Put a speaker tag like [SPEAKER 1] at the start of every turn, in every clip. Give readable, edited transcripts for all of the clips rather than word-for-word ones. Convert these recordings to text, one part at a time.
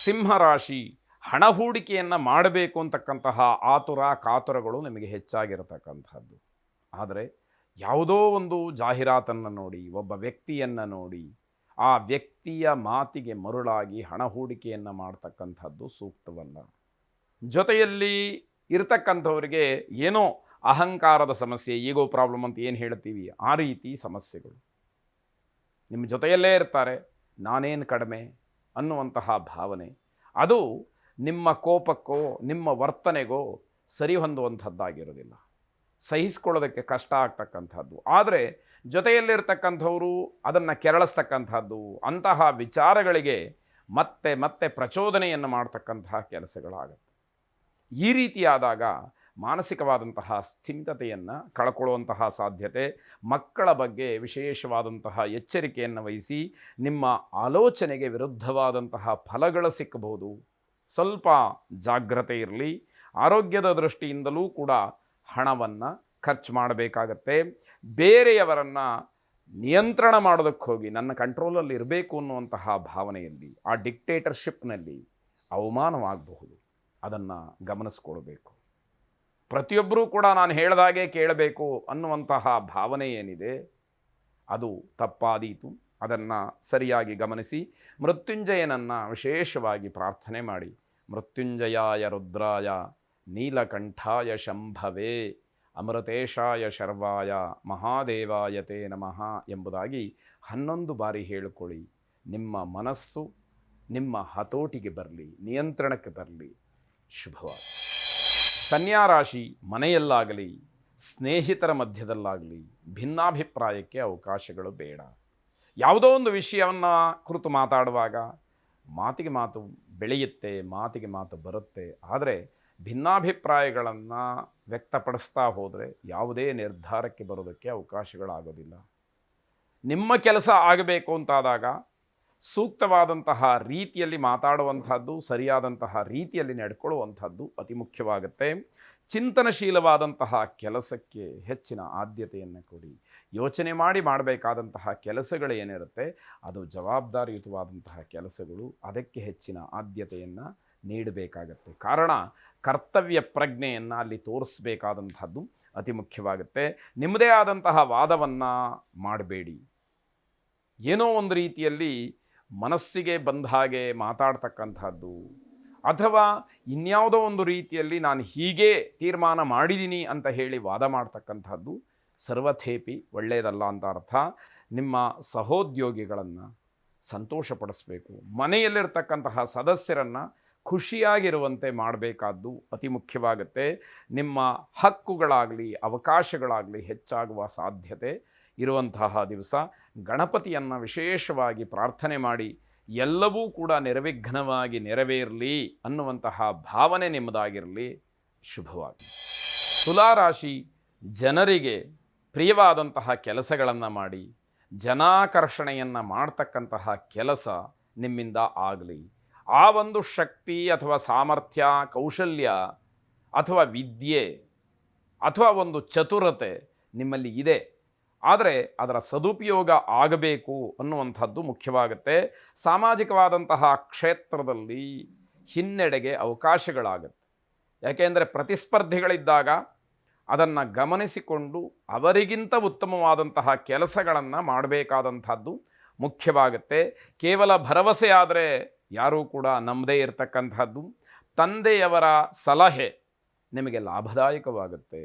[SPEAKER 1] ಸಿಂಹರಾಶಿ, ಹಣ ಹೂಡಿಕೆಯನ್ನು ಮಾಡಬೇಕು ಅಂತಕ್ಕಂತಹ ಆತುರ ಕಾತುರಗಳು ನಿಮಗೆ ಹೆಚ್ಚಾಗಿರತಕ್ಕಂಥದ್ದು. ಆದರೆ ಯಾವುದೋ ಒಂದು ಜಾಹೀರಾತನ್ನು ನೋಡಿ, ಒಬ್ಬ ವ್ಯಕ್ತಿಯನ್ನು ನೋಡಿ, ಆ ವ್ಯಕ್ತಿಯ ಮಾತಿಗೆ ಮರುಳಾಗಿ ಹಣ ಹೂಡಿಕೆಯನ್ನು ಮಾಡ್ತಕ್ಕಂಥದ್ದು ಸೂಕ್ತವಲ್ಲ. ಜೊತೆಯಲ್ಲಿ ಇರತಕ್ಕಂಥವರಿಗೆ ಏನೋ ಅಹಂಕಾರದ ಸಮಸ್ಯೆ, ಈಗೋ ಪ್ರಾಬ್ಲಮ್ ಅಂತ ಏನು ಹೇಳ್ತೀವಿ, ಆ ರೀತಿ ಸಮಸ್ಯೆಗಳು ನಿಮ್ಮ ಜೊತೆಯಲ್ಲೇ ಇರ್ತಾರೆ. ನಾನೇನು ಕಡಿಮೆ ಅನ್ನುವಂತಹ ಭಾವನೆ, ಅದು ನಿಮ್ಮ ಕೋಪಕ್ಕೋ ನಿಮ್ಮ ವರ್ತನೆಗೋ ಸರಿ ಹೊಂದುವಂಥದ್ದಾಗಿರೋದಿಲ್ಲ, ಸಹಿಸ್ಕೊಳ್ಳೋದಕ್ಕೆ ಕಷ್ಟ ಆಗ್ತಕ್ಕಂಥದ್ದು. ಆದರೆ ಜೊತೆಯಲ್ಲಿರ್ತಕ್ಕಂಥವರು ಅದನ್ನು ಕೆರಳಿಸ್ತಕ್ಕಂಥದ್ದು, ಅಂತಹ ವಿಚಾರಗಳಿಗೆ ಮತ್ತೆ ಮತ್ತೆ ಪ್ರಚೋದನೆಯನ್ನು ಮಾಡ್ತಕ್ಕಂತಹ ಕೆಲಸಗಳಾಗತ್ತೆ. ಈ ರೀತಿಯಾದಾಗ ಮಾನಸಿಕವಾದಂತಹ ಸ್ಥಿಮಿತತೆಯನ್ನು ಕಳ್ಕೊಳ್ಳುವಂತಹ ಸಾಧ್ಯತೆ, ಮಕ್ಕಳ ಬಗ್ಗೆ ವಿಶೇಷವಾದಂತಹ ಎಚ್ಚರಿಕೆಯನ್ನು ವಹಿಸಿ ನಿಮ್ಮ ಆಲೋಚನೆಗೆ ವಿರುದ್ಧವಾದಂತಹ ಫಲಗಳು ಸಿಕ್ಕಬಹುದು. ಸ್ವಲ್ಪ ಜಾಗ್ರತೆ ಇರಲಿ. ಆರೋಗ್ಯದ ದೃಷ್ಟಿಯಿಂದಲೂ ಕೂಡ ಹಣವನ್ನು ಖರ್ಚು ಮಾಡಬೇಕಾಗತ್ತೆ. ಬೇರೆಯವರನ್ನು ನಿಯಂತ್ರಣ ಮಾಡೋದಕ್ಕೆ ಹೋಗಿ ನನ್ನ ಕಂಟ್ರೋಲಲ್ಲಿ ಇರಬೇಕು ಅನ್ನುವಂತಹ ಭಾವನೆಯಲ್ಲಿ, ಆ ಡಿಕ್ಟೇಟರ್ಶಿಪ್ನಲ್ಲಿ ಅವಮಾನವಾಗಬಹುದು. ಅದನ್ನು ಗಮನಿಸ್ಕೊಳ್ಬೇಕು. ಪ್ರತಿಯೊಬ್ಬರೂ ಕೂಡ ನಾನು ಹೇಳಿದಾಗೆ ಕೇಳಬೇಕು ಅನ್ನುವಂತಹ ಭಾವನೆ ಏನಿದೆ ಅದು ತಪ್ಪಾದೀತು. ಅದನ್ನು ಸರಿಯಾಗಿ ಗಮನಿಸಿ ಮೃತ್ಯುಂಜಯನನ್ನು ವಿಶೇಷವಾಗಿ ಪ್ರಾರ್ಥನೆ ಮಾಡಿ. ಮೃತ್ಯುಂಜಯಾಯ ರುದ್ರಾಯ ನೀಲಕಂಠಾಯ ಶಂಭವೇ ಅಮೃತೇಶಾಯ ಶರ್ವಾಯ ಮಹಾದೇವಾಯ ತೇ ನಮಃ ಎಂಬುದಾಗಿ 11 ಬಾರಿ ಹೇಳಿಕೊಳ್ಳಿ. ನಿಮ್ಮ ಮನಸ್ಸು ನಿಮ್ಮ ಹತೋಟಿಗೆ ಬರಲಿ, ನಿಯಂತ್ರಣಕ್ಕೆ ಬರಲಿ. ಶುಭವಾದ ಕನ್ಯಾ ರಾಶಿ, ಮನೆಯಲ್ಲಾಗಲಿ ಸ್ನೇಹಿತರ ಮಧ್ಯದಲ್ಲಾಗಲಿ ಭಿನ್ನಾಭಿಪ್ರಾಯಕ್ಕೆ ಅವಕಾಶಗಳು ಬೇಡ. ಯಾವುದೋ ಒಂದು ವಿಷಯವನ್ನು ಕುರಿತು ಮಾತಾಡುವಾಗ ಮಾತಿಗೆ ಮಾತು ಬೆಳೆಯುತ್ತೆ, ಮಾತಿಗೆ ಮಾತು ಬರುತ್ತೆ. ಆದರೆ ಭಿನ್ನಾಭಿಪ್ರಾಯಗಳನ್ನು ವ್ಯಕ್ತಪಡಿಸ್ತಾ ಹೋದರೆ ಯಾವುದೇ ನಿರ್ಧಾರಕ್ಕೆ ಬರೋದಕ್ಕೆ ಅವಕಾಶಗಳಾಗೋದಿಲ್ಲ. ನಿಮ್ಮ ಕೆಲಸ ಆಗಬೇಕು ಅಂತಾದಾಗ ಸೂಕ್ತವಾದಂತಹ ರೀತಿಯಲ್ಲಿ ಮಾತಾಡುವಂಥದ್ದು, ಸರಿಯಾದಂತಹ ರೀತಿಯಲ್ಲಿ ನಡ್ಕೊಳ್ಳುವಂಥದ್ದು ಅತಿ ಮುಖ್ಯವಾಗುತ್ತೆ. ಚಿಂತನಶೀಲವಾದಂತಹ ಕೆಲಸಕ್ಕೆ ಹೆಚ್ಚಿನ ಆದ್ಯತೆಯನ್ನು ಕೊಡಿ. ಯೋಚನೆ ಮಾಡಿ ಮಾಡಬೇಕಾದಂತಹ ಕೆಲಸಗಳೇನಿರುತ್ತೆ ಅದು ಜವಾಬ್ದಾರಿಯುತವಾದಂತಹ ಕೆಲಸಗಳು, ಅದಕ್ಕೆ ಹೆಚ್ಚಿನ ಆದ್ಯತೆಯನ್ನು ನೀಡಬೇಕಾಗತ್ತೆ. ಕಾರಣ ಕರ್ತವ್ಯ ಪ್ರಜ್ಞೆಯನ್ನು ಅಲ್ಲಿ ತೋರಿಸಬೇಕಾದಂಥದ್ದು ಅತಿ ಮುಖ್ಯವಾಗುತ್ತೆ. ನಿಮ್ಮದೇ ಆದಂತಹ ವಾದವನ್ನು ಮಾಡಬೇಡಿ. ಏನೋ ಒಂದು ರೀತಿಯಲ್ಲಿ ಮನಸ್ಸಿಗೆ ಬಂದ ಹಾಗೆ ಮಾತಾಡ್ತಕ್ಕಂಥದ್ದು, ಅಥವಾ ಇನ್ಯಾವುದೋ ಒಂದು ರೀತಿಯಲ್ಲಿ ನಾನು ಹೀಗೆ ತೀರ್ಮಾನ ಮಾಡಿದ್ದೀನಿ ಅಂತ ಹೇಳಿ ವಾದ ಮಾಡ್ತಕ್ಕಂಥದ್ದು ಸರ್ವಥೇಪಿ ಒಳ್ಳೆಯದಲ್ಲ ಅಂತ ಅರ್ಥ. ನಿಮ್ಮ ಸಹೋದ್ಯೋಗಿಗಳನ್ನು ಸಂತೋಷಪಡಿಸಬೇಕು. ಮನೆಯಲ್ಲಿರ್ತಕ್ಕಂತಹ ಸದಸ್ಯರನ್ನು ಖುಷಿಯಾಗಿರುವಂತೆ ಮಾಡಬೇಕಾದ್ದು ಅತಿ ಮುಖ್ಯವಾಗುತ್ತೆ. ನಿಮ್ಮ ಹಕ್ಕುಗಳಾಗಲಿ ಅವಕಾಶಗಳಾಗಲಿ ಹೆಚ್ಚಾಗುವ ಸಾಧ್ಯತೆ ಇರುವಂತಹ ದಿವಸ. ಗಣಪತಿಯನ್ನು ವಿಶೇಷವಾಗಿ ಪ್ರಾರ್ಥನೆ ಮಾಡಿ ಎಲ್ಲವೂ ಕೂಡ ನಿರ್ವಿಘ್ನವಾಗಿ ನೆರವೇರಲಿ ಅನ್ನುವಂತಹ ಭಾವನೆ ನಿಮ್ಮದಾಗಿರಲಿ. ಶುಭವಾಗಿ. ತುಲಾರಾಶಿ, ಜನರಿಗೆ ಪ್ರಿಯವಾದಂತಹ ಕೆಲಸಗಳನ್ನು ಮಾಡಿ ಜನಾಕರ್ಷಣೆಯನ್ನು ಮಾಡ್ತಕ್ಕಂತಹ ಕೆಲಸ ನಿಮ್ಮಿಂದ ಆಗಲಿ. ಆ ಒಂದು ಶಕ್ತಿ ಅಥವಾ ಸಾಮರ್ಥ್ಯ, ಕೌಶಲ್ಯ ಅಥವಾ ವಿದ್ಯೆ ಅಥವಾ ಒಂದು ಚತುರತೆ ನಿಮ್ಮಲ್ಲಿ ಇದೆ. ಆದರೆ ಅದರ ಸದುಪಯೋಗ ಆಗಬೇಕು ಅನ್ನುವಂಥದ್ದು ಮುಖ್ಯವಾಗುತ್ತೆ. ಸಾಮಾಜಿಕವಾದಂತಹ ಕ್ಷೇತ್ರದಲ್ಲಿ ಹಿನ್ನಡೆಗೆ ಅವಕಾಶಗಳಾಗುತ್ತೆ. ಯಾಕೆಂದರೆ ಪ್ರತಿಸ್ಪರ್ಧಿಗಳಿದ್ದಾಗ ಅದನ್ನು ಗಮನಿಸಿಕೊಂಡು ಅವರಿಗಿಂತ ಉತ್ತಮವಾದಂತಹ ಕೆಲಸಗಳನ್ನು ಮಾಡಬೇಕಾದಂಥದ್ದು ಮುಖ್ಯವಾಗುತ್ತೆ. ಕೇವಲ ಭರವಸೆ ಆದರೆ ಯಾರೂ ಕೂಡ ನಂಬದೇ ಇರತಕ್ಕಂಥದ್ದು. ತಂದೆಯವರ ಸಲಹೆ ನಿಮಗೆ ಲಾಭದಾಯಕವಾಗುತ್ತೆ.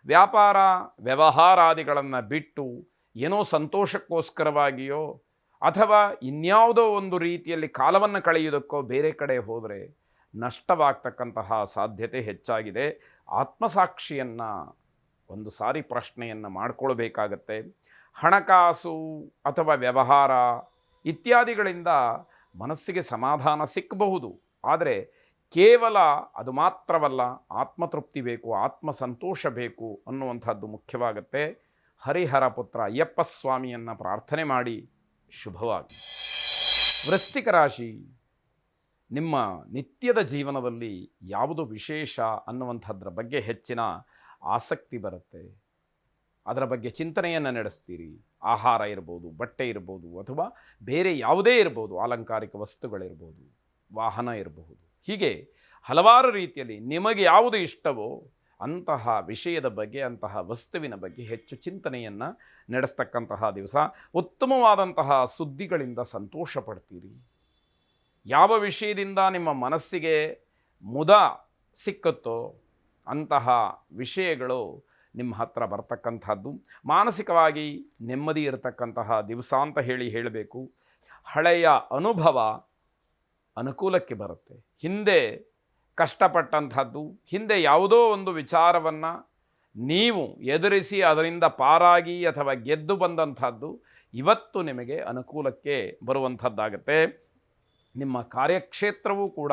[SPEAKER 1] ವ್ಯಾಪಾರ ವ್ಯವಹಾರಾದಿಗಳನ್ನು ಬಿಟ್ಟು ಏನೋ ಸಂತೋಷಕ್ಕೋಸ್ಕರವಾಗಿಯೋ ಅಥವಾ ಇನ್ಯಾವುದೋ ಒಂದು ರೀತಿಯಲ್ಲಿ ಕಾಲವನ್ನು ಕಳೆಯುವುದಕ್ಕೋ ಬೇರೆ ಕಡೆ ಹೋದರೆ ನಷ್ಟವಾಗ್ತಕ್ಕಂತಹ ಸಾಧ್ಯತೆ ಹೆಚ್ಚಾಗಿದೆ. ಆತ್ಮಸಾಕ್ಷಿಯನ್ನು ಒಂದು ಸಾರಿ ಪ್ರಶ್ನೆಯನ್ನು ಮಾಡಿಕೊಳ್ಬೇಕಾಗತ್ತೆ. ಹಣಕಾಸು ಅಥವಾ ವ್ಯವಹಾರ ಇತ್ಯಾದಿಗಳಿಂದ ಮನಸ್ಸಿಗೆ ಸಮಾಧಾನ ಸಿಕ್ಕಬಹುದು. ಆದರೆ ಕೇವಲ ಅದು ಮಾತ್ರವಲ್ಲ, ಆತ್ಮತೃಪ್ತಿ ಬೇಕು, ಆತ್ಮಸಂತೋಷ ಬೇಕು ಅನ್ನುವಂಥದ್ದು ಮುಖ್ಯವಾಗುತ್ತೆ. ಹರಿಹರ ಪುತ್ರ ಅಯ್ಯಪ್ಪ ಸ್ವಾಮಿಯನ್ನು ಪ್ರಾರ್ಥನೆ ಮಾಡಿ. ಶುಭವಾಗಿ. ವೃಶ್ಚಿಕ ರಾಶಿ, ನಿಮ್ಮ ನಿತ್ಯದ ಜೀವನದಲ್ಲಿ ಯಾವುದು ವಿಶೇಷ ಅನ್ನುವಂಥದ್ರ ಬಗ್ಗೆ ಹೆಚ್ಚಿನ ಆಸಕ್ತಿ ಬರುತ್ತೆ. ಅದರ ಬಗ್ಗೆ ಚಿಂತನೆಯನ್ನು ನಡೆಸ್ತೀರಿ. ಆಹಾರ ಇರ್ಬೋದು, ಬಟ್ಟೆ ಇರ್ಬೋದು, ಅಥವಾ ಬೇರೆ ಯಾವುದೇ ಇರ್ಬೋದು, ಅಲಂಕಾರಿಕ ವಸ್ತುಗಳಿರ್ಬೋದು. ವಾಹನ ಇರಬಹುದು. ಹೀಗೆ ಹಲವಾರು ರೀತಿಯಲ್ಲಿ ನಿಮಗೆ ಯಾವುದು ಇಷ್ಟವೋ ಅಂತಹ ವಿಷಯದ ಬಗ್ಗೆ, ಅಂತಹ ವಸ್ತುವಿನ ಬಗ್ಗೆ ಹೆಚ್ಚು ಚಿಂತನೆಯನ್ನು ನಡೆಸ್ತಕ್ಕಂತಹ ದಿವಸ. ಉತ್ತಮವಾದಂತಹ ಸುದ್ದಿಗಳಿಂದ ಸಂತೋಷ ಪಡ್ತೀರಿ. ಯಾವ ವಿಷಯದಿಂದ ನಿಮ್ಮ ಮನಸ್ಸಿಗೆ ಮುದ ಸಿಕ್ಕುತ್ತೋ ಅಂತಹ ವಿಷಯಗಳು ನಿಮ್ಮ ಹತ್ರ ಬರ್ತಕ್ಕಂಥದ್ದು. ಮಾನಸಿಕವಾಗಿ ನೆಮ್ಮದಿ ಇರತಕ್ಕಂತಹ ದಿವಸ ಅಂತ ಹೇಳಬೇಕು. ಹಳೆಯ ಅನುಭವ ಅನುಕೂಲಕ್ಕೆ ಬರುತ್ತೆ. ಹಿಂದೆ ಕಷ್ಟಪಟ್ಟಂಥದ್ದು, ಹಿಂದೆ ಯಾವುದೋ ಒಂದು ವಿಚಾರವನ್ನು ನೀವು ಎದುರಿಸಿ ಅದರಿಂದ ಪಾರಾಗಿ ಅಥವಾ ಗೆದ್ದು ಬಂದಂಥದ್ದು ಇವತ್ತು ನಿಮಗೆ ಅನುಕೂಲಕ್ಕೆ ಬರುವಂಥದ್ದಾಗತ್ತೆ. ನಿಮ್ಮ ಕಾರ್ಯಕ್ಷೇತ್ರವೂ ಕೂಡ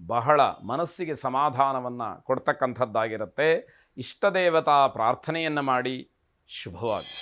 [SPEAKER 1] ಬಹಳ ಮನಸ್ಸಿಗೆ ಸಮಾಧಾನವನ್ನು ಕೊಡ್ತಕ್ಕಂಥದ್ದಾಗಿರುತ್ತೆ. ಇಷ್ಟದೇವತಾ ಪ್ರಾರ್ಥನೆಯನ್ನು ಮಾಡಿ. ಶುಭವಾಗಿ.